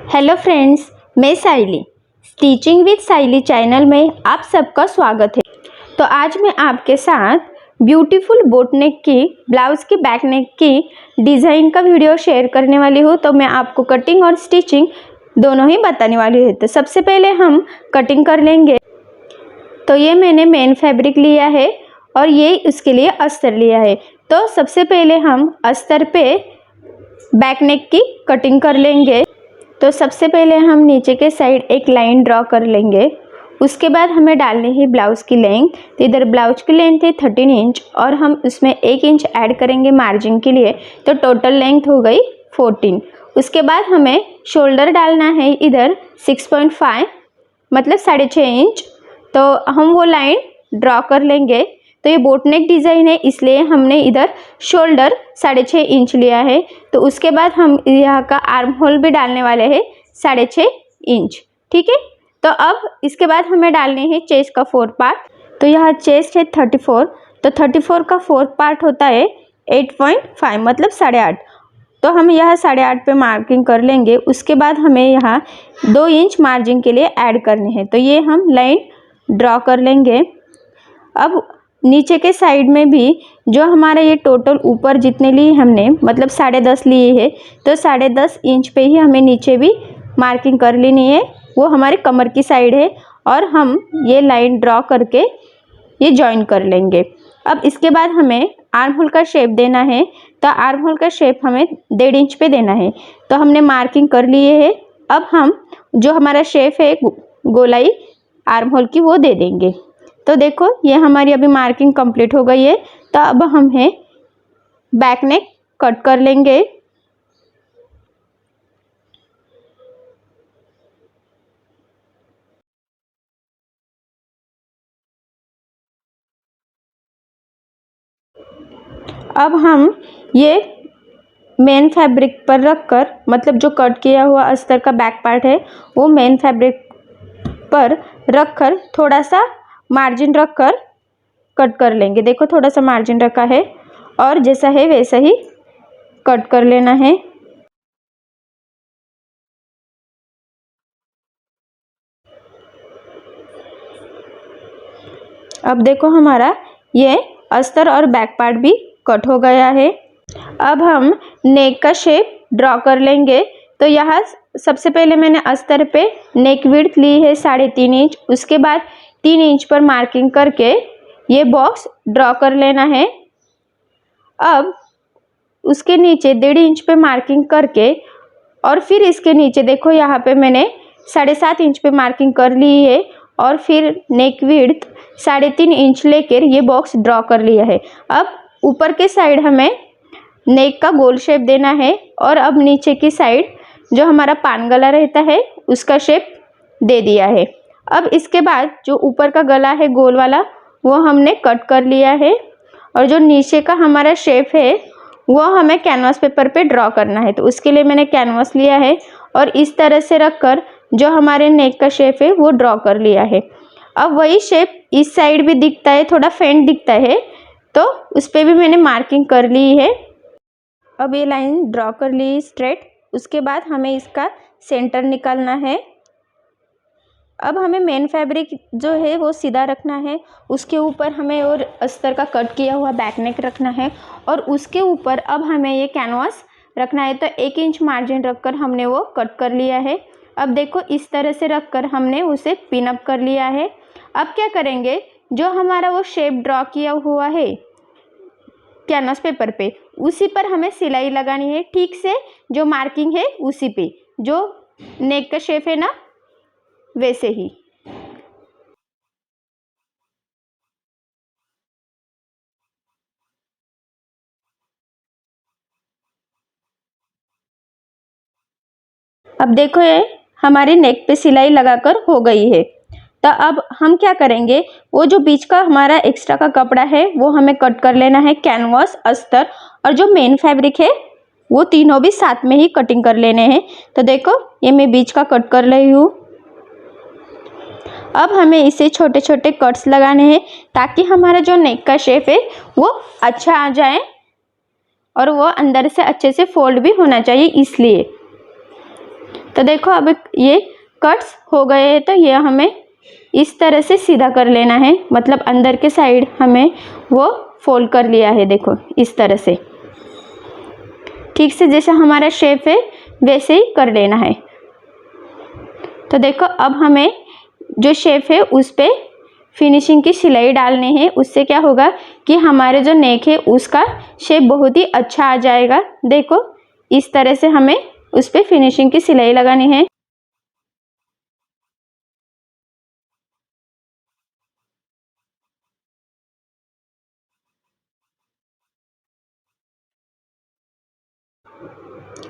Hello friends, मैं साइली stitching with Saili channel में आप सबका स्वागत है। तो आज मैं आपके साथ ब्यूटीफुल बोट नेक की ब्लाउज़ की बैक नेक की डिज़ाइन का वीडियो शेयर करने वाली हूँ। तो मैं आपको कटिंग और स्टिचिंग दोनों ही बताने वाली हूँ। तो सबसे पहले हम कटिंग कर लेंगे। तो ये मैंने मेन फैब्रिक लिया है और ये उसके लिए अस्तर लिया है। तो सबसे पहले हम अस्तर पे बैक नेक की कटिंग कर लेंगे। तो सबसे पहले हम नीचे के साइड एक लाइन ड्रॉ कर लेंगे। उसके बाद हमें डालनी है ब्लाउज़ की लेंथ। तो इधर ब्लाउज की लेंथ है 13 इंच और हम उसमें 1 इंच ऐड करेंगे मार्जिन के लिए। तो टोटल लेंथ हो गई 14। उसके बाद हमें शोल्डर डालना है इधर 6.5 मतलब 6.5 इंच। तो हम वो लाइन ड्रॉ कर लेंगे। तो ये बोट नेक डिज़ाइन है, इसलिए हमने इधर शोल्डर 6.5 इंच लिया है। तो उसके बाद हम यहाँ का आर्म होल भी डालने वाले हैं 6.5 इंच। ठीक है। तो अब इसके बाद हमें डालने हैं चेस्ट का 4 पार्ट। तो यहाँ चेस्ट है 34। तो 34 का 4 पार्ट होता है 8.5 मतलब 8.5। तो हम यहाँ 8.5 पे मार्किंग कर लेंगे। उसके बाद हमें यहाँ 2 इंच मार्जिन के लिए ऐड करने हैं। तो ये हम लाइन ड्रॉ कर लेंगे। अब नीचे के साइड में भी जो हमारा ये टोटल ऊपर जितने लिए हमने मतलब 10.5 लिए है, तो 10.5 इंच पे ही हमें नीचे भी मार्किंग कर लेनी है। वो हमारे कमर की साइड है और हम ये लाइन ड्रॉ करके ये जॉइन कर लेंगे। अब इसके बाद हमें आर्म होल का शेप देना है। तो आर्म होल का शेप हमें 1.5 इंच पे देना है। तो हमने मार्किंग कर लिए है। अब हम जो हमारा शेप है गोलाई आर्म होल की वो दे देंगे। तो देखो ये हमारी अभी मार्किंग कंप्लीट हो गई है। तो अब हम है बैक नेक कट कर लेंगे। अब हम ये मेन फैब्रिक पर रखकर मतलब जो कट किया हुआ अस्तर का बैक पार्ट है वो मेन फैब्रिक पर रखकर थोड़ा सा मार्जिन रखकर कट कर लेंगे। देखो थोड़ा सा मार्जिन रखा है और जैसा है वैसा ही कट कर लेना है। अब देखो हमारा ये अस्तर और बैक पार्ट भी कट हो गया है। अब हम नेक का शेप ड्रॉ कर लेंगे। तो यहाँ सबसे पहले मैंने अस्तर पे नेक विड्थ ली है 3.5 इंच। उसके बाद 3 इंच पर मार्किंग करके ये बॉक्स ड्रॉ कर लेना है। अब उसके नीचे 1.5 इंच पे मार्किंग करके और फिर इसके नीचे देखो यहाँ पे मैंने 7.5 इंच पे मार्किंग कर ली है और फिर नेक विड्थ 3.5 इंच लेकर ये बॉक्स ड्रॉ कर लिया है। अब ऊपर के साइड हमें नेक का गोल शेप देना है और अब नीचे की साइड जो हमारा पान गला रहता है उसका शेप दे दिया है। अब इसके बाद जो ऊपर का गला है गोल वाला वो हमने कट कर लिया है और जो नीचे का हमारा शेप है वो हमें कैनवास पेपर पे ड्रॉ करना है। तो उसके लिए मैंने कैनवास लिया है और इस तरह से रखकर जो हमारे नेक का शेप है वो ड्रॉ कर लिया है। अब वही शेप इस साइड भी दिखता है, थोड़ा फेंट दिखता है, तो उस पर भी मैंने मार्किंग कर ली है। अब ये लाइन ड्रॉ कर ली स्ट्रेट। उसके बाद हमें इसका सेंटर निकालना है। अब हमें मेन फैब्रिक जो है वो सीधा रखना है। उसके ऊपर हमें और अस्तर का कट किया हुआ बैक नेक रखना है और उसके ऊपर अब हमें ये कैनवास रखना है। तो 1 इंच मार्जिन रखकर हमने वो कट कर लिया है। अब देखो इस तरह से रखकर हमने उसे पिन अप कर लिया है। अब क्या करेंगे, जो हमारा वो शेप ड्रॉ किया हुआ है कैनवास पेपर पे उसी पर हमें सिलाई लगानी है। ठीक से जो मार्किंग है उसी पे जो नेक का शेप है ना वैसे ही। अब देखो ये हमारी नेक पे सिलाई लगाकर हो गई है। तो अब हम क्या करेंगे, वो जो बीच का हमारा एक्स्ट्रा का कपड़ा है वो हमें कट कर लेना है। कैनवास, अस्तर और जो मेन फैब्रिक है वो तीनों भी साथ में ही कटिंग कर लेने हैं। तो देखो ये मैं बीच का कट कर रही हूँ। अब हमें इसे छोटे छोटे कट्स लगाने हैं ताकि हमारा जो नेक का शेप है वो अच्छा आ जाए और वो अंदर से अच्छे से फोल्ड भी होना चाहिए इसलिए। तो देखो अब ये कट्स हो गए हैं, तो ये हमें इस तरह से सीधा कर लेना है, मतलब अंदर के साइड हमें वो फोल्ड कर लिया है। देखो इस तरह से ठीक से जैसा हमारा शेप है वैसे ही कर लेना है। तो देखो अब हमें जो शेप है उस पे फिनिशिंग की सिलाई डालनी है। उससे क्या होगा कि हमारे जो नेक है उसका शेप बहुत ही अच्छा आ जाएगा। देखो इस तरह से हमें उस पे फिनिशिंग की सिलाई लगानी है।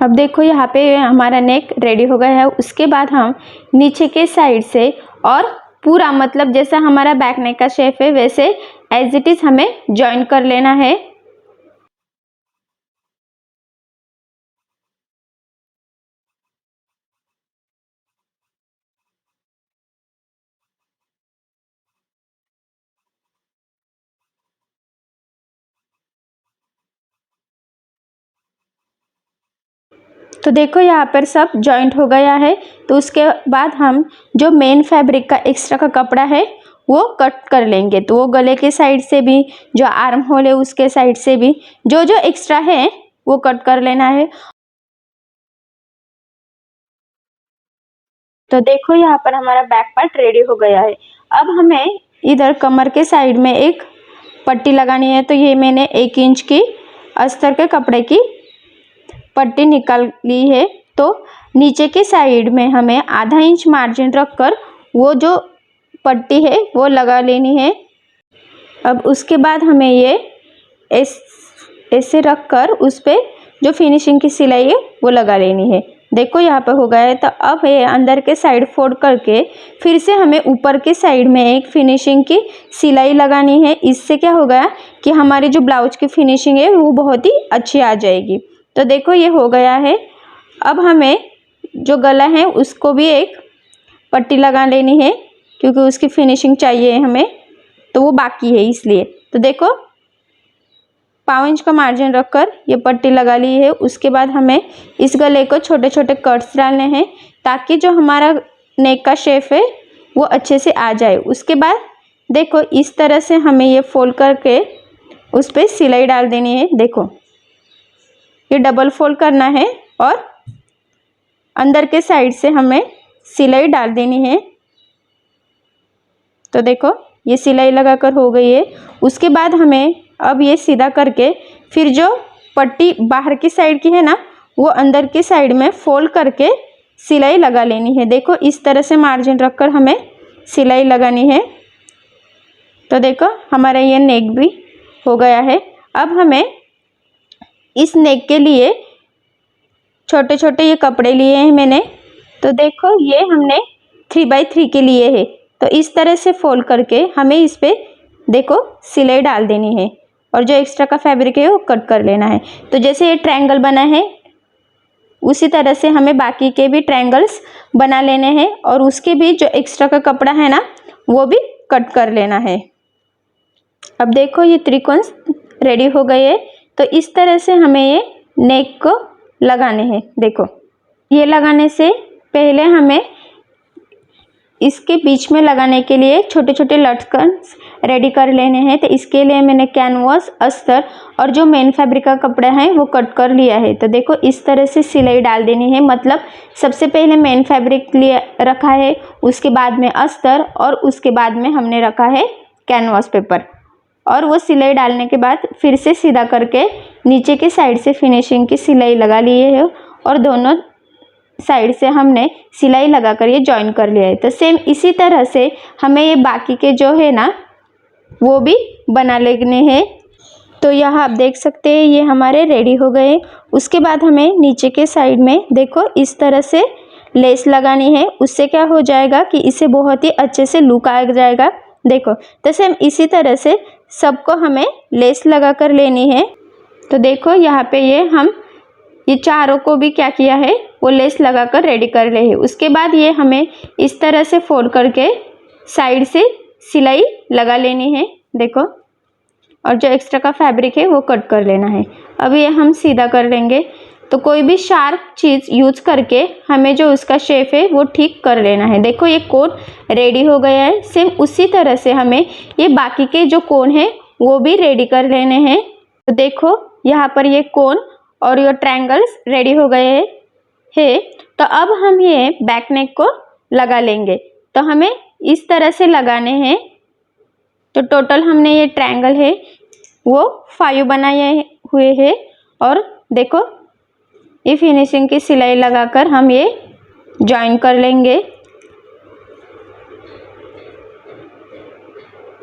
अब देखो यहाँ पे हमारा नेक रेडी हो गया है। उसके बाद हम नीचे के साइड से और पूरा मतलब जैसा हमारा बैक नेक का शेप है वैसे एज इट इज हमें जॉइन कर लेना है। तो देखो यहाँ पर सब जॉइंट हो गया है। तो उसके बाद हम जो मेन फैब्रिक का एक्स्ट्रा का कपड़ा है वो कट कर लेंगे। तो वो गले के साइड से भी, जो आर्म होल है उसके साइड से भी जो जो एक्स्ट्रा है वो कट कर लेना है। तो देखो यहाँ पर हमारा बैक पार्ट रेडी हो गया है। अब हमें इधर कमर के साइड में एक पट्टी लगानी है। तो ये मैंने 1 इंच की अस्तर के कपड़े की पट्टी निकाल ली है। तो नीचे के साइड में हमें आधा इंच मार्जिन रखकर वो जो पट्टी है वो लगा लेनी है। अब उसके बाद हमें ये ऐसे रखकर उस पर जो फिनिशिंग की सिलाई है वो लगा लेनी है। देखो यहाँ पे हो गया है। तो अब ये अंदर के साइड फोल्ड करके फिर से हमें ऊपर के साइड में एक फिनिशिंग की सिलाई लगानी है। इससे क्या होगा कि हमारी जो ब्लाउज की फिनिशिंग है वो बहुत ही अच्छी आ जाएगी। तो देखो ये हो गया है। अब हमें जो गला है उसको भी एक पट्टी लगा लेनी है क्योंकि उसकी फिनिशिंग चाहिए हमें, तो वो बाकी है इसलिए। तो देखो 1.5 इंच का मार्जिन रखकर ये पट्टी लगा ली है। उसके बाद हमें इस गले को छोटे छोटे कट्स डालने हैं ताकि जो हमारा नेक का शेप है वो अच्छे से आ जाए। उसके बाद देखो इस तरह से हमें ये फोल्ड करके उस पर सिलाई डाल देनी है। देखो ये डबल फोल्ड करना है और अंदर के साइड से हमें सिलाई डाल देनी है। तो देखो ये सिलाई लगाकर हो गई है। उसके बाद हमें अब ये सीधा करके फिर जो पट्टी बाहर की साइड की है ना वो अंदर की साइड में फोल्ड करके सिलाई लगा लेनी है। देखो इस तरह से मार्जिन रखकर हमें सिलाई लगानी है। तो देखो हमारा ये नेक भी हो गया है। अब हमें इस नेक के लिए छोटे छोटे ये कपड़े लिए हैं मैंने। तो देखो ये हमने 3x3 के लिए है। तो इस तरह से फोल्ड करके हमें इस पे देखो सिलाई डाल देनी है और जो एक्स्ट्रा का फैब्रिक है वो कट कर लेना है। तो जैसे ये ट्रायंगल बना है उसी तरह से हमें बाकी के भी ट्रायंगल्स बना लेने हैं और उसके भी जो एक्स्ट्रा का कपड़ा है ना वो भी कट कर लेना है। अब देखो ये त्रिकोण रेडी हो गए हैं। तो इस तरह से हमें ये नेक को लगाने हैं। देखो ये लगाने से पहले हमें इसके बीच में लगाने के लिए छोटे छोटे लटकन्स रेडी कर लेने हैं। तो इसके लिए मैंने कैनवास, अस्तर और जो मेन फैब्रिक का कपड़ा है वो कट कर लिया है। तो देखो इस तरह से सिलाई डाल देनी है। मतलब सबसे पहले मेन फैब्रिक लिए रखा है, उसके बाद में अस्तर और उसके बाद में हमने रखा है कैनवास पेपर। और वो सिलाई डालने के बाद फिर से सीधा करके नीचे के साइड से फिनिशिंग की सिलाई लगा लिए है और दोनों साइड से हमने सिलाई लगाकर ये जॉइन कर लिया है। तो सेम इसी तरह से हमें ये बाकी के जो है ना वो भी बना लेने हैं। तो यहाँ आप देख सकते हैं ये हमारे रेडी हो गए। उसके बाद हमें नीचे के साइड में देखो इस तरह से लेस लगानी है। उससे क्या हो जाएगा कि इसे बहुत ही अच्छे से लुक आ जाएगा। देखो तो सेम इसी तरह से सबको हमें लेस लगा कर लेनी है। तो देखो यहाँ पे ये चारों को भी क्या किया है वो लेस लगाकर रेडी कर रहे हैं। उसके बाद ये हमें इस तरह से फोल्ड करके साइड से सिलाई लगा लेनी है। देखो और जो एक्स्ट्रा का फैब्रिक है वो कट कर लेना है। अब ये हम सीधा कर लेंगे। तो कोई भी शार्प चीज़ यूज करके हमें जो उसका शेप है वो ठीक कर लेना है। देखो ये कोन रेडी हो गया है। सेम उसी तरह से हमें ये बाकी के जो कोन है वो भी रेडी कर लेने हैं। तो देखो यहाँ पर ये कोन और ये ट्रायंगल्स रेडी हो गए हैं। तो अब हम ये बैक नेक को लगा लेंगे। तो हमें इस तरह से लगाने हैं। तो टोटल हमने ये ट्रायंगल है वो 5 बनाए हुए हैं। और देखो ये फिनिशिंग की सिलाई लगाकर हम ये जॉइन कर लेंगे।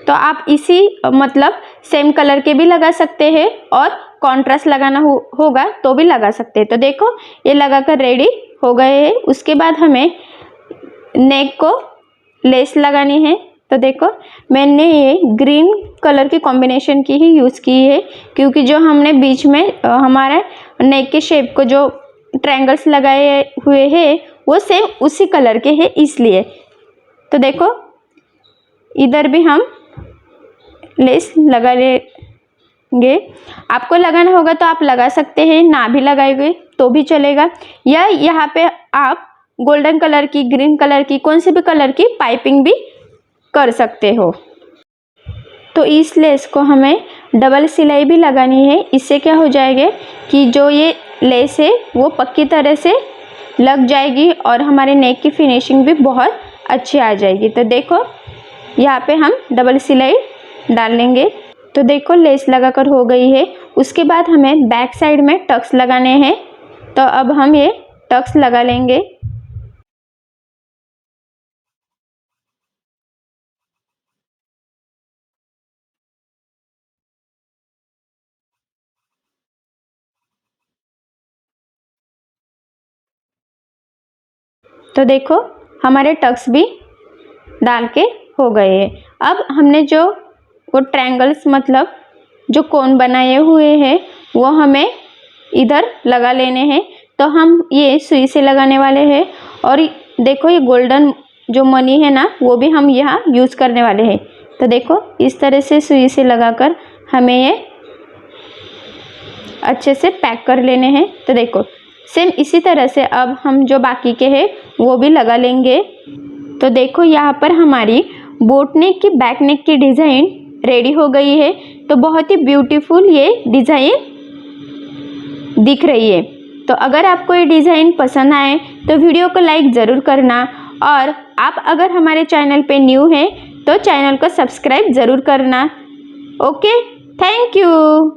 तो आप इसी मतलब सेम कलर के भी लगा सकते हैं और कॉन्ट्रास्ट लगाना होगा तो भी लगा सकते हैं। तो देखो ये लगाकर रेडी हो गए हैं। उसके बाद हमें नेक को लेस लगानी है। तो देखो मैंने ये ग्रीन कलर की कॉम्बिनेशन की ही यूज़ की है, क्योंकि जो हमने बीच में हमारा नेक के शेप को जो ट्रायंगल्स लगाए हुए हैं वो सेम उसी कलर के हैं इसलिए। तो देखो इधर भी हम लेस लगा लेंगे। आपको लगाना होगा तो आप लगा सकते हैं, ना भी लगाएंगे तो भी चलेगा। या यहाँ पे आप गोल्डन कलर की, ग्रीन कलर की, कौन से भी कलर की पाइपिंग भी कर सकते हो। तो इस लेस को हमें डबल सिलाई भी लगानी है। इससे क्या हो जाएगा कि जो ये लेस है वो पक्की तरह से लग जाएगी और हमारे नेक की फिनिशिंग भी बहुत अच्छी आ जाएगी। तो देखो यहाँ पे हम डबल सिलाई डाल लेंगे। तो देखो लेस लगाकर हो गई है। उसके बाद हमें बैक साइड में टक्स लगाने हैं। तो अब हम ये टक्स लगा लेंगे। तो देखो हमारे टक्स भी डाल के हो गए हैं। अब हमने जो वो ट्रायंगल्स मतलब जो कोन बनाए हुए हैं वो हमें इधर लगा लेने हैं। तो हम ये सुई से लगाने वाले हैं। और देखो ये गोल्डन जो मनी है ना वो भी हम यहाँ यूज़ करने वाले हैं। तो देखो इस तरह से सुई से लगाकर हमें ये अच्छे से पैक कर लेने हैं। तो देखो सेम इसी तरह से अब हम जो बाकी के हैं वो भी लगा लेंगे। तो देखो यहाँ पर हमारी बोट नेक की बैक नेक की डिज़ाइन रेडी हो गई है। तो बहुत ही ब्यूटीफुल ये डिज़ाइन दिख रही है। तो अगर आपको ये डिज़ाइन पसंद आए तो वीडियो को लाइक ज़रूर करना। और आप अगर हमारे चैनल पे न्यू हैं तो चैनल को सब्सक्राइब ज़रूर करना। Okay, thank you.